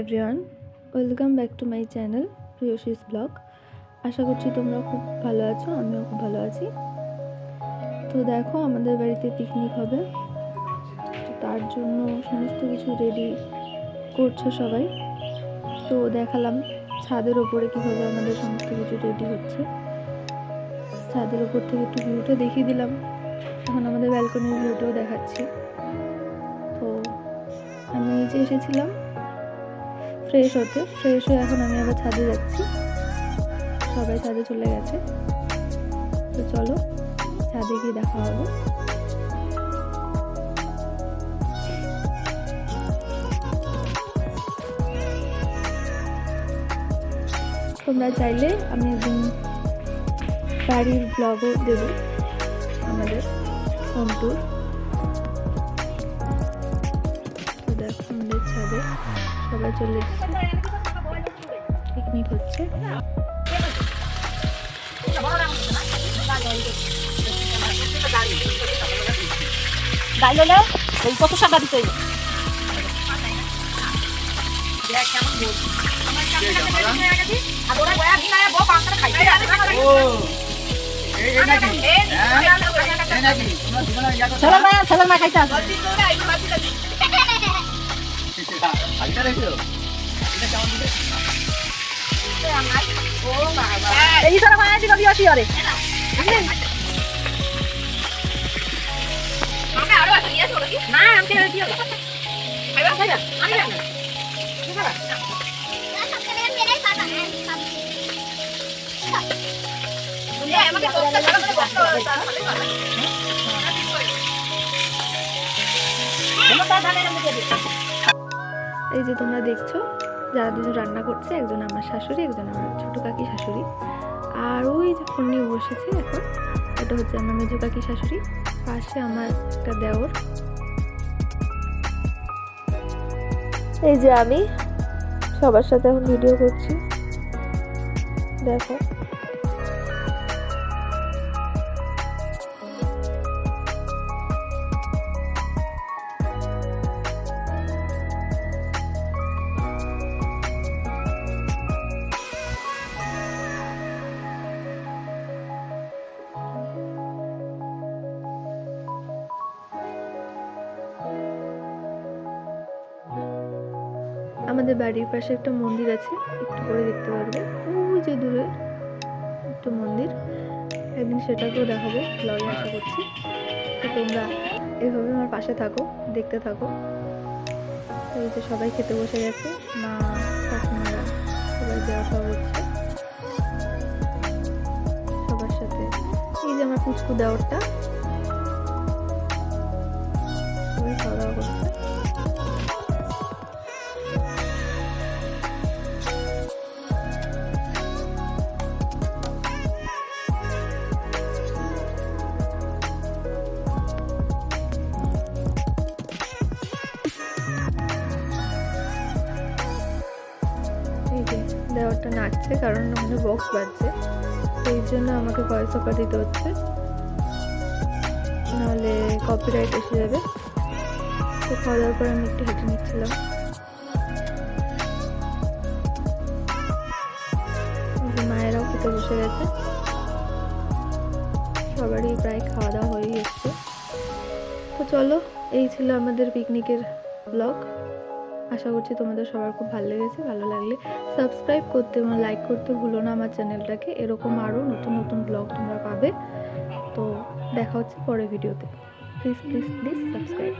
Everyone, welcome back to my channel Priyashi's blog. আশা করছি তোমরা খুব ভালো আছো, আমিও খুব ভালো আছি। তো দেখো, আমাদের বাড়িতে পিকনিক হবে, তো তার জন্য সমস্ত কিছু রেডি করছে সবাই। তো দেখালাম ছাদের ওপরে কীভাবে আমাদের সমস্ত কিছু রেডি হচ্ছে। ছাদের ওপর থেকে একটু ভিউটা দেখিয়ে দিলাম, এখন আমাদের ব্যালকনির ভিউটাও দেখাচ্ছি। তো আমি নিচে এসেছিলাম ফ্রেশ হয়ে এখন আমি আবার ছাদে যাচ্ছি। সবাই ছাদে চলে গেছে, তো চলো ছাদে গিয়ে দেখা হবে। তোমরা চাইলে আমি একদিন বাড়ির ব্লগও দেবো, আমাদের হোম ট্যুর। তো দেখো আমাদের ছাদে সবাই চলে এসছে, পিকনিক হচ্ছে। কত সাদা দিতে এই যে তোমরা দেখছো যারা দুজন রান্না করছে, একজন আমার শাশুড়ি, একজন আমার ছোট কাকি শাশুড়ি। আর ওই যে ফোন নিয়ে বসেছে এখন, এটা হচ্ছে আমার মেজো কাকি শাশুড়ি, পাশে আমার একটা দেওর। এই যে আমি সবার সাথে এখন ভিডিও করছি, দেখো। আমাদের বাড়ির পাশে একটা মন্দির আছে, একটু করে দেখতে পারবে, ওই যে দূরে একটা মন্দির। একদিন সেটাকেও দেখাবো ব্লগে, আশা করছি। তো তোমরা এইভাবে আমার পাশে থাকো, দেখতে থাকো। এই যে সবাই খেতে বসে গেছে, মা কাকিমারা সবাই দেওয়া খাওয়া হচ্ছে সবার সাথে। এই যে আমার পুচকু দেওরটা, সবাই খাওয়া দাওয়া করছে। দেওয়ারটা নাচছে, কারণ আমাদের বক্স বাজছে, সেই জন্য আমাকে ভয়েস ওভার দিতে হচ্ছে, নাহলে কপিরাইট এসে যাবে। তো খাওয়া দাওয়ার পর আমি একটু হেঁটে নিচ্ছিলাম। মায়েরাও খেতে বসে গেছে, সবারই প্রায় খাওয়া দাওয়া হয়েই এসছে। তো চলো, এই ছিল আমাদের পিকনিকের ব্লগ। আশা করছি তোমাদের সবার খুব ভালো লেগেছে। ভালো লাগলে সাবস্ক্রাইব করতে এবং লাইক করতে ভুলো না আমার চ্যানেলটাকে। এরকম আরও নতুন নতুন ব্লগ তোমরা পাবে। তো দেখা হচ্ছে পরের ভিডিওতে। Please please please subscribe.